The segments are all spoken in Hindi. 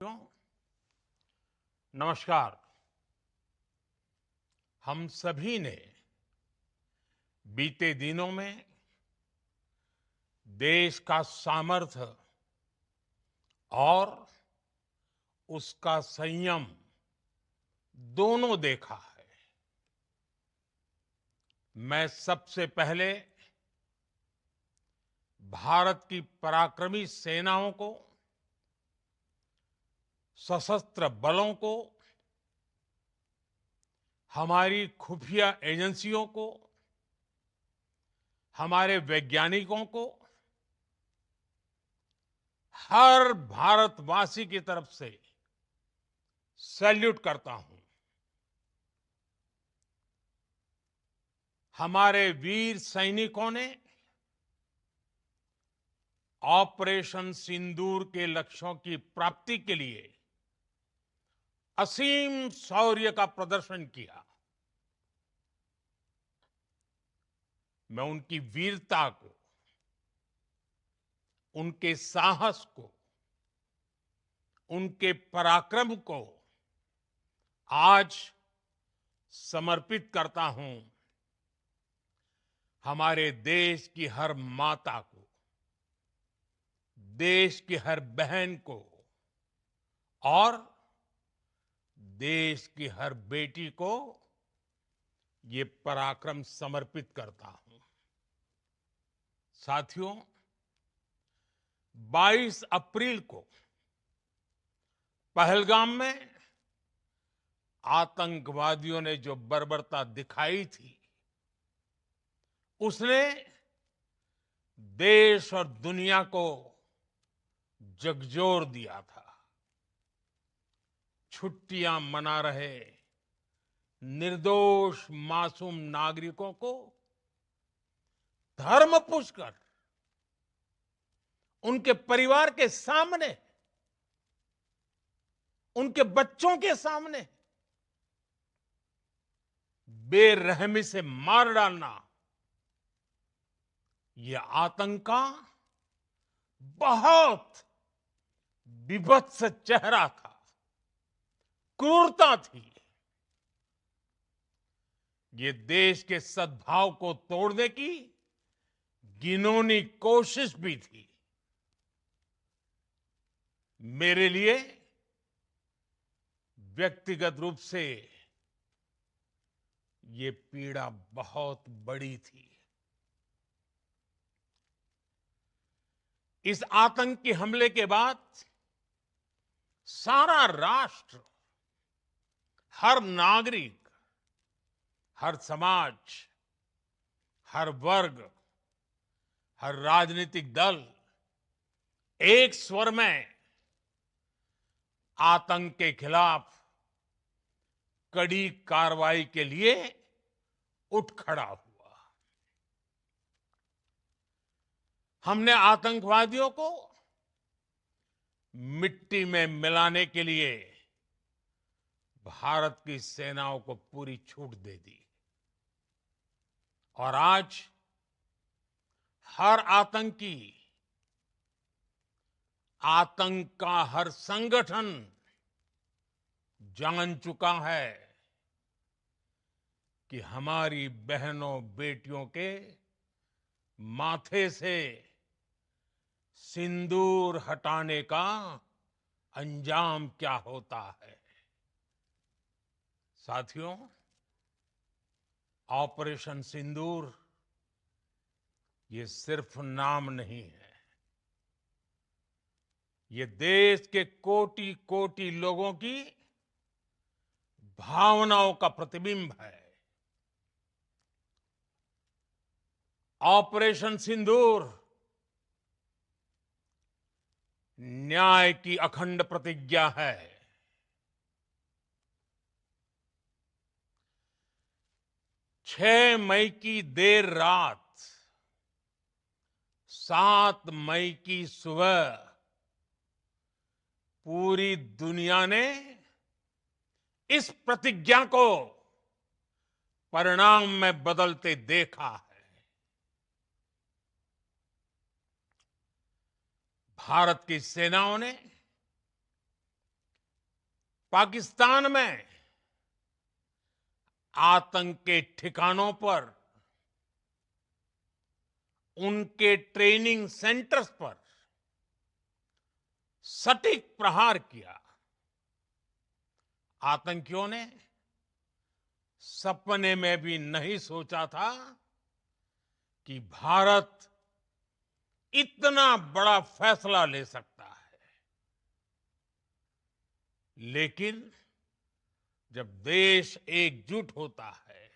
साथियों, नमस्कार। हम सभी ने बीते दिनों में देश का सामर्थ्य और उसका संयम दोनों देखा है। मैं सबसे पहले भारत की पराक्रमी सेनाओं को, सशस्त्र बलों को, हमारी खुफिया एजेंसियों को, हमारे वैज्ञानिकों को, हर भारतवासी की तरफ से सैल्यूट करता हूं। हमारे वीर सैनिकों ने ऑपरेशन सिंदूर के लक्ष्यों की प्राप्ति के लिए असीम शौर्य का प्रदर्शन किया। मैं उनकी वीरता को, उनके साहस को, उनके पराक्रम को आज समर्पित करता हूं हमारे देश की हर माता को, देश की हर बहन को और देश की हर बेटी को ये पराक्रम समर्पित करता हूं। साथियों, 22 अप्रैल को पहलगाम में आतंकवादियों ने जो बर्बरता दिखाई थी, उसने देश और दुनिया को झकझोर दिया था। छुट्टियां मना रहे निर्दोष मासूम नागरिकों को धर्म पूछकर उनके परिवार के सामने, उनके बच्चों के सामने बेरहमी से मार डालना, यह आतंक का बहुत विभत्स चेहरा था, क्रूरता थी। ये देश के सद्भाव को तोड़ने की घिनौनी कोशिश भी थी। मेरे लिए व्यक्तिगत रूप से ये पीड़ा बहुत बड़ी थी। इस आतंकी हमले के बाद सारा राष्ट्र, हर नागरिक, हर समाज, हर वर्ग, हर राजनीतिक दल एक स्वर में आतंक के खिलाफ कड़ी कार्रवाई के लिए उठ खड़ा हुआ। हमने आतंकवादियों को मिट्टी में मिलाने के लिए भारत की सेनाओं को पूरी छूट दे दी और आज हर आतंकी, आतंक का हर संगठन जान चुका है कि हमारी बहनों बेटियों के माथे से सिंदूर हटाने का अंजाम क्या होता है। साथियों, ऑपरेशन सिंदूर ये सिर्फ नाम नहीं है, ये देश के कोटि कोटि लोगों की भावनाओं का प्रतिबिंब है। ऑपरेशन सिंदूर न्याय की अखंड प्रतिज्ञा है। 6 मई की देर रात, 7 मई की सुबह पूरी दुनिया ने इस प्रतिज्ञा को परिणाम में बदलते देखा है। भारत की सेनाओं ने पाकिस्तान में आतंक के ठिकानों पर, उनके ट्रेनिंग सेंटर्स पर सटीक प्रहार किया। आतंकियों ने सपने में भी नहीं सोचा था कि भारत इतना बड़ा फैसला ले सकता है। लेकिन जब देश एकजुट होता है,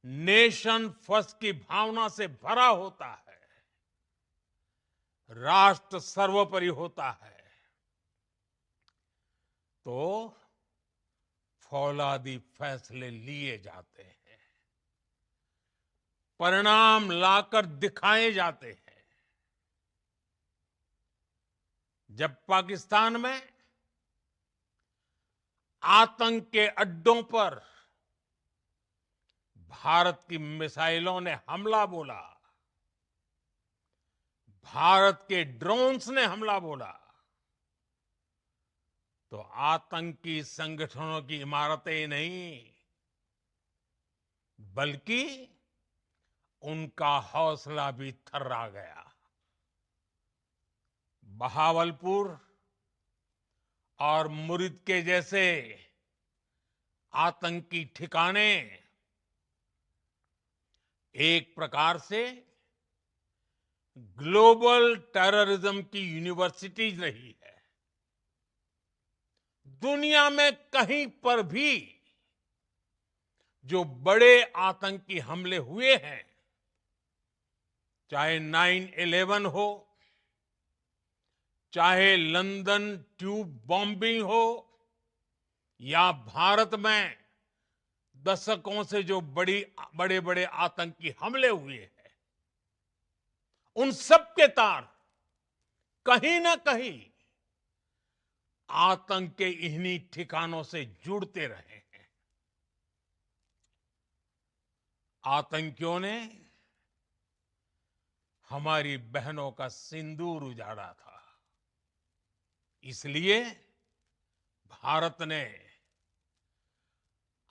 नेशन फर्स्ट की भावना से भरा होता है, राष्ट्र सर्वोपरि होता है, तो फौलादी फैसले लिए जाते हैं, परिणाम लाकर दिखाए जाते हैं। जब पाकिस्तान में आतंक के अड्डों पर भारत की मिसाइलों ने हमला बोला, भारत के ड्रोन्स ने हमला बोला, तो आतंकी संगठनों की इमारतें नहीं, बल्कि उनका हौसला भी थर्रा गया। बहावलपुर और मुरिद के जैसे आतंकी ठिकाने एक प्रकार से ग्लोबल टेररिज्म की यूनिवर्सिटीज रही है। दुनिया में कहीं पर भी जो बड़े आतंकी हमले हुए हैं, चाहे 9/11 हो, चाहे लंदन ट्यूब बॉम्बिंग हो, या भारत में दशकों से जो बड़े बड़े आतंकी हमले हुए हैं, उन सब के तार कहीं ना कहीं आतंक के इन्हीं ठिकानों से जुड़ते रहे हैं। आतंकियों ने हमारी बहनों का सिंदूर उजाड़ा था, इसलिए भारत ने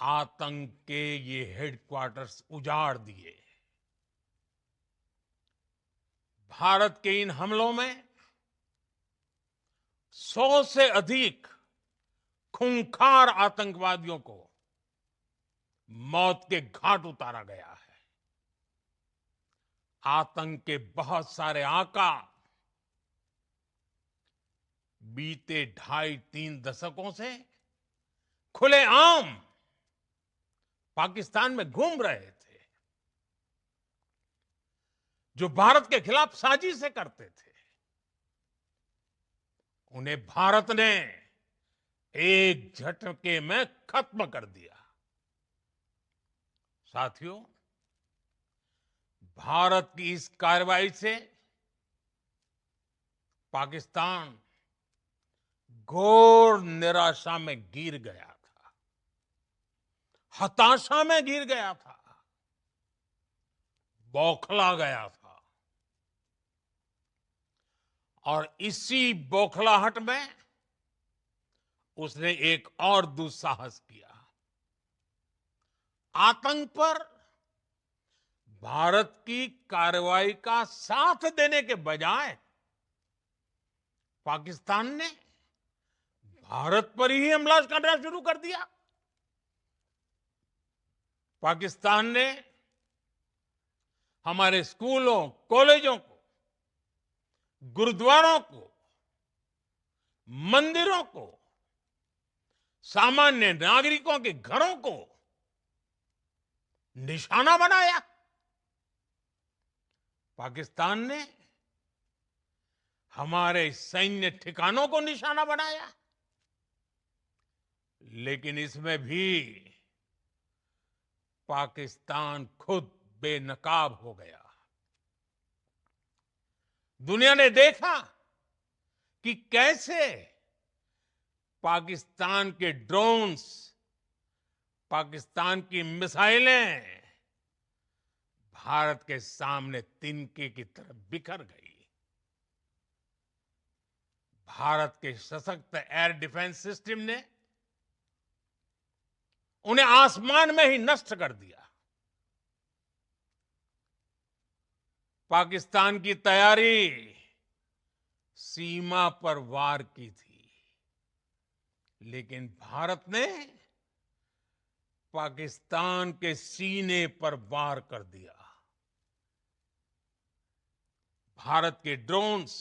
आतंक के ये हेडक्वार्टर्स उजाड़ दिए। भारत के इन हमलों में 100 से अधिक खूंखार आतंकवादियों को मौत के घाट उतारा गया है। आतंक के बहुत सारे आका बीते 2.5-3 दशकों से खुलेआम पाकिस्तान में घूम रहे थे, जो भारत के खिलाफ साजिशें करते थे। उन्हें भारत ने एक झटके में खत्म कर दिया। साथियों, भारत की इस कार्रवाई से पाकिस्तान घोर निराशा में गिर गया था, हताशा में गिर गया था, बौखला गया था। और इसी बौखलाहट में उसने एक और दुस्साहस किया। आतंक पर भारत की कार्रवाई का साथ देने के बजाय पाकिस्तान ने भारत पर ही हमला करना शुरू कर दिया। पाकिस्तान ने हमारे स्कूलों, कॉलेजों को, गुरुद्वारों को, मंदिरों को, सामान्य नागरिकों के घरों को निशाना बनाया। पाकिस्तान ने हमारे सैन्य ठिकानों को निशाना बनाया। लेकिन इसमें भी पाकिस्तान खुद बेनकाब हो गया। दुनिया ने देखा कि कैसे पाकिस्तान के ड्रोन्स, पाकिस्तान की मिसाइलें भारत के सामने तिनके की तरह बिखर गई। भारत के सशक्त एयर डिफेंस सिस्टम ने उन्हें आसमान में ही नष्ट कर दिया। पाकिस्तान की तैयारी सीमा पर वार की थी, लेकिन भारत ने पाकिस्तान के सीने पर वार कर दिया। भारत के ड्रोन्स,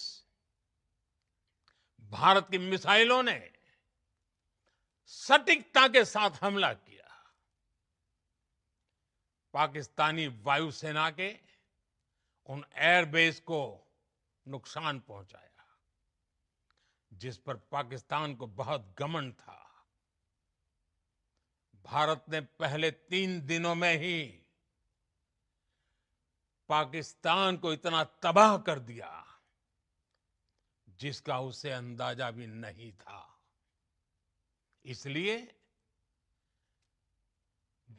भारत की मिसाइलों ने सटीकता के साथ हमला किया। पाकिस्तानी वायुसेना के उन एयरबेस को नुकसान पहुंचाया, जिस पर पाकिस्तान को बहुत घमंड था। भारत ने पहले 3 दिनों में ही पाकिस्तान को इतना तबाह कर दिया जिसका उसे अंदाजा भी नहीं था। इसलिए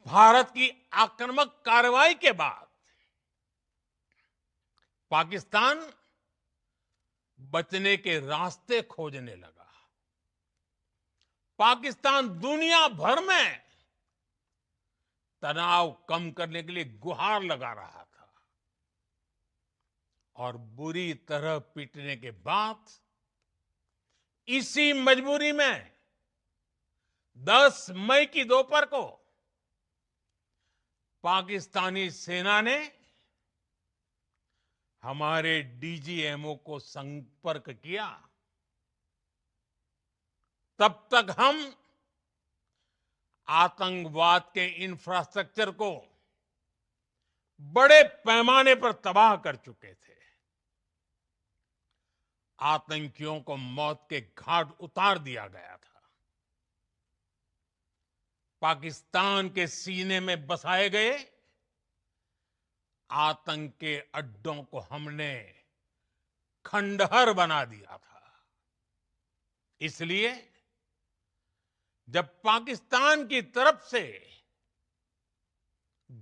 भारत की आक्रामक कार्रवाई के बाद पाकिस्तान बचने के रास्ते खोजने लगा। पाकिस्तान दुनिया भर में तनाव कम करने के लिए गुहार लगा रहा था और बुरी तरह पीटने के बाद इसी मजबूरी में 10 मई की दोपहर को पाकिस्तानी सेना ने हमारे डीजीएमओ को संपर्क किया। तब तक हम आतंकवाद के इंफ्रास्ट्रक्चर को बड़े पैमाने पर तबाह कर चुके थे। आतंकियों को मौत के घाट उतार दिया गया था। पाकिस्तान के सीने में बसाए गए आतंक के अड्डों को हमने खंडहर बना दिया था। इसलिए जब पाकिस्तान की तरफ से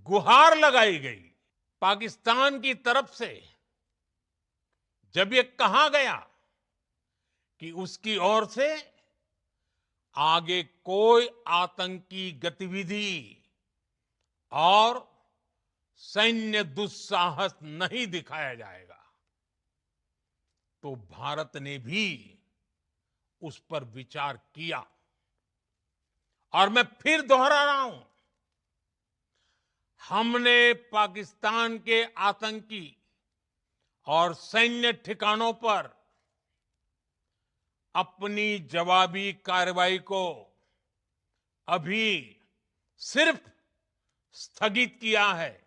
गुहार लगाई गई, पाकिस्तान की तरफ से जब ये कहा गया कि उसकी ओर से आगे कोई आतंकी गतिविधि और सैन्य दुस्साहस नहीं दिखाया जाएगा, तो भारत ने भी उस पर विचार किया। और मैं फिर दोहरा रहा हूं, हमने पाकिस्तान के आतंकी और सैन्य ठिकानों पर अपनी जवाबी कार्रवाई को अभी सिर्फ स्थगित किया है।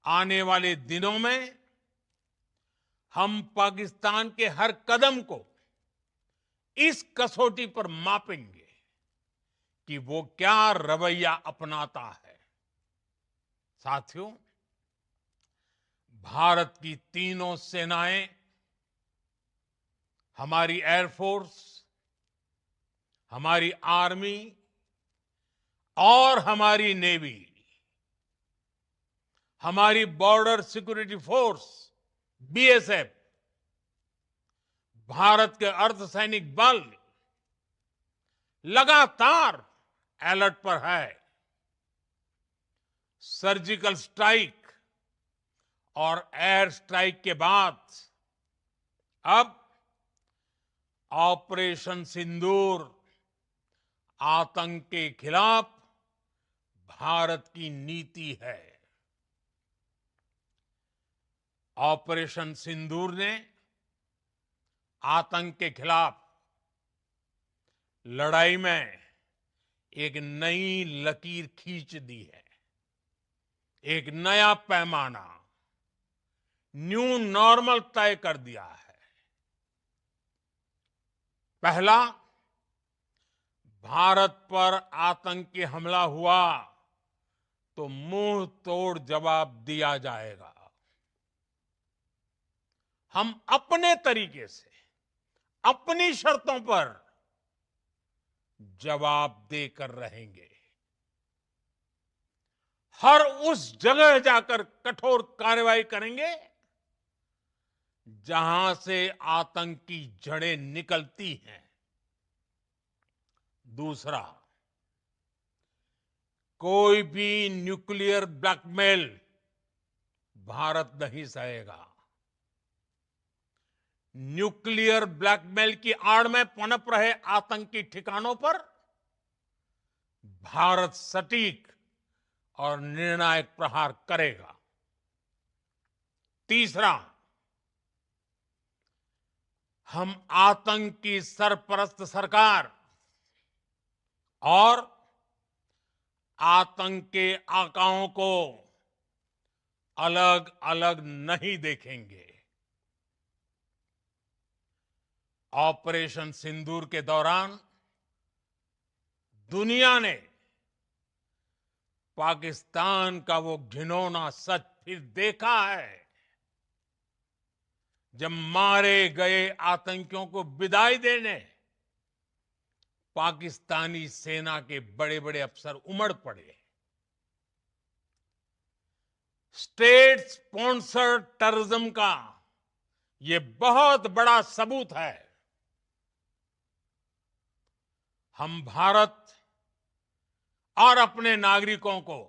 आने वाले दिनों में हम पाकिस्तान के हर कदम को इस कसौटी पर मापेंगे कि वो क्या रवैया अपनाता है। साथियों, भारत की तीनों सेनाएं, हमारी एयरफोर्स, हमारी आर्मी और हमारी नेवी, हमारी border security force BSF, Bharat के अर्धसैनिक बल लगातार अलर्ट पर है। सर्जिकल स्ट्राइक और एयर स्ट्राइक के बाद अब ऑपरेशन सिंदूर आतंक के खिलाफ भारत की नीति है। ऑपरेशन सिंदूर ने आतंक के खिलाफ लड़ाई में एक नई लकीर खींच दी है, एक नया पैमाना, न्यू नॉर्मल तय कर दिया है। पहला, भारत पर आतंकी हमला हुआ तो मुंह तोड़ जवाब दिया जाएगा। हम अपने तरीके से, अपनी शर्तों पर जवाब देकर रहेंगे। हर उस जगह जाकर कठोर कार्रवाई करेंगे जहां से आतंक की जड़ें निकलती हैं। दूसरा, कोई भी न्यूक्लियर ब्लैकमेल भारत नहीं सहेगा। न्यूक्लियर ब्लैकमेल की आड़ में पनप रहे आतंकी ठिकानों पर भारत सटीक और निर्णायक प्रहार करेगा। तीसरा, हम आतंक की सरपरस्त सरकार और आतंक के आकाओं को अलग अलग नहीं देखेंगे। ऑपरेशन सिंदूर के दौरान दुनिया ने पाकिस्तान का वो घिनौना सच फिर देखा है, जब मारे गए आतंकियों को विदाई देने पाकिस्तानी सेना के बड़े बड़े अफसर उमड़ पड़े। स्टेट स्पॉन्सर्ड टेररिज्म का ये बहुत बड़ा सबूत है। हम भारत और अपने नागरिकों को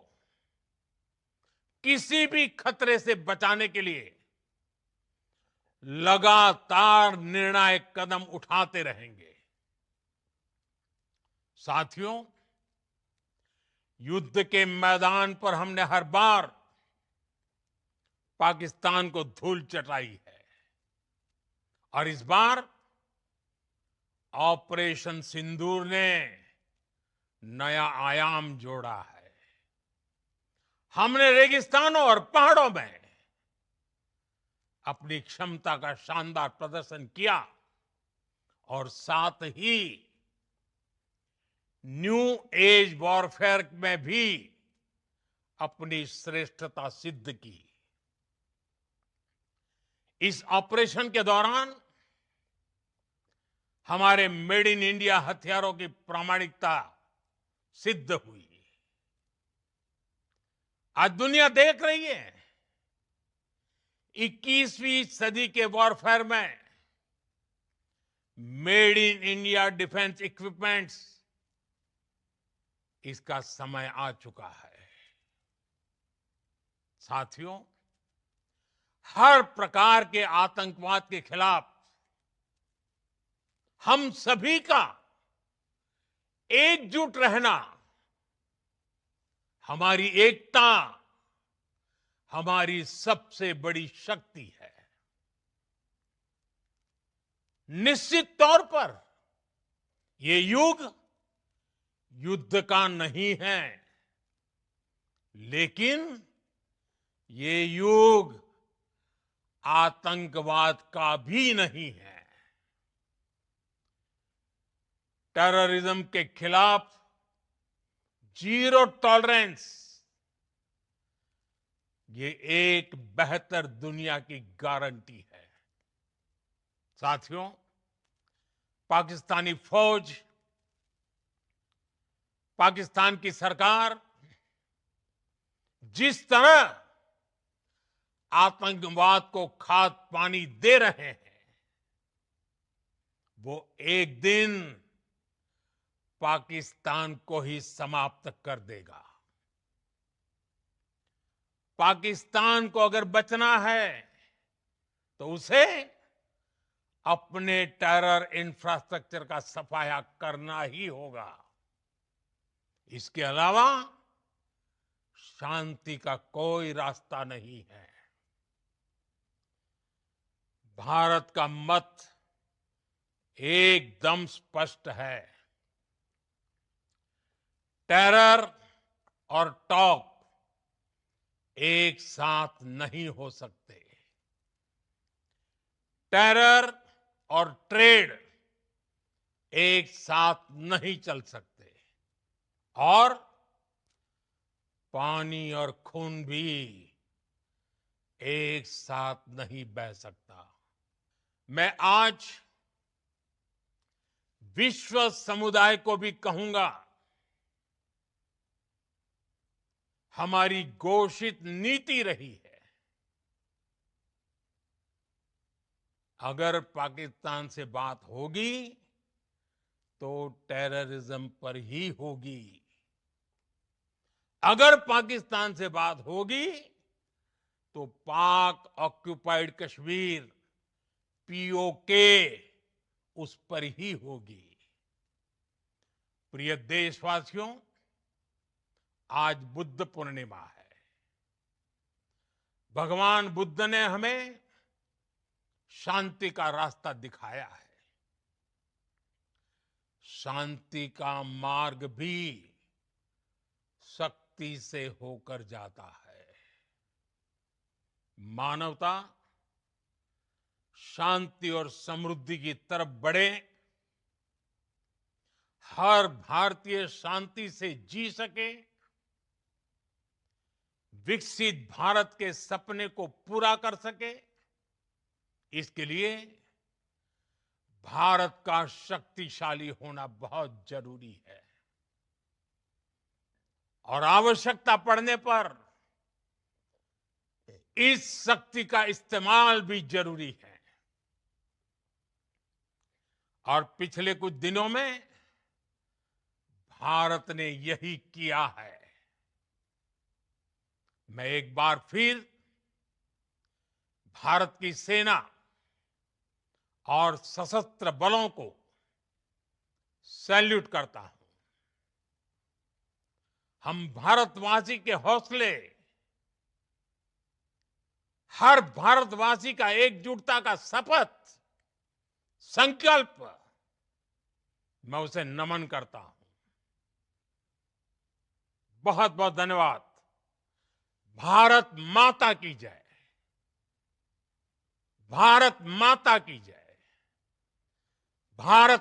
किसी भी खतरे से बचाने के लिए लगातार निर्णायक कदम उठाते रहेंगे। साथियों, युद्ध के मैदान पर हमने हर बार पाकिस्तान को धूल चटाई है और इस बार ऑपरेशन सिंदूर ने नया आयाम जोड़ा है। हमने रेगिस्तानों और पहाड़ों में अपनी क्षमता का शानदार प्रदर्शन किया और साथ ही न्यू एज वॉरफेयर में भी अपनी श्रेष्ठता सिद्ध की। इस ऑपरेशन के दौरान हमारे मेड इन इंडिया हथियारों की प्रामाणिकता सिद्ध हुई। आज दुनिया देख रही है 21वीं सदी के वॉरफेयर में made in India defence equipments, इसका समय आ चुका है। साथियों, हर प्रकार के आतंकवाद के खिलाफ हम सभी का एकजुट रहना, हमारी एकता हमारी सबसे बड़ी शक्ति है। निश्चित तौर पर ये युग युद्ध का नहीं है, लेकिन ये युग आतंकवाद का भी नहीं है। टेररिज्म के खिलाफ जीरो टॉलरेंस, ये एक बेहतर दुनिया की गारंटी है। साथियों, पाकिस्तानी फौज, पाकिस्तान की सरकार जिस तरह आतंकवाद को खाद पानी दे रहे हैं, वो एक दिन पाकिस्तान को ही समाप्त कर देगा। पाकिस्तान को अगर बचना है तो उसे अपने टेरर इंफ्रास्ट्रक्चर का सफाया करना ही होगा। इसके अलावा शांति का कोई रास्ता नहीं है। भारत का मत एकदम स्पष्ट है। टेरर और टॉक एक साथ नहीं हो सकते। टेरर और ट्रेड एक साथ नहीं चल सकते और पानी और खून भी एक साथ नहीं बह सकता। मैं आज विश्व समुदाय को भी कहूंगा, हमारी घोषित नीति रही है अगर पाकिस्तान से बात होगी तो टेररिज्म पर ही होगी। अगर पाकिस्तान से बात होगी तो पाक ऑक्युपाइड कश्मीर पीओके उस पर ही होगी। प्रिय देशवासियों, आज बुद्ध पूर्णिमा है। भगवान बुद्ध ने हमें शांति का रास्ता दिखाया है। शांति का मार्ग भी शक्ति से होकर जाता है। मानवता शांति और समृद्धि की तरफ बढ़े, हर भारतीय शांति से जी सके, विकसित भारत के सपने को पूरा कर सके, इसके लिए भारत का शक्तिशाली होना बहुत जरूरी है। और आवश्यकता पड़ने पर इस शक्ति का इस्तेमाल भी जरूरी है। और पिछले कुछ दिनों में भारत ने यही किया है। मैं एक बार फिर भारत की सेना और सशस्त्र बलों को सैल्यूट करता हूं। हम भारतवासी के हौसले, हर भारतवासी का एकजुटता का शपथ, संकल्प, मैं उसे नमन करता हूं। बहुत बहुत धन्यवाद। भारत माता की जय। भारत माता की जय। भारत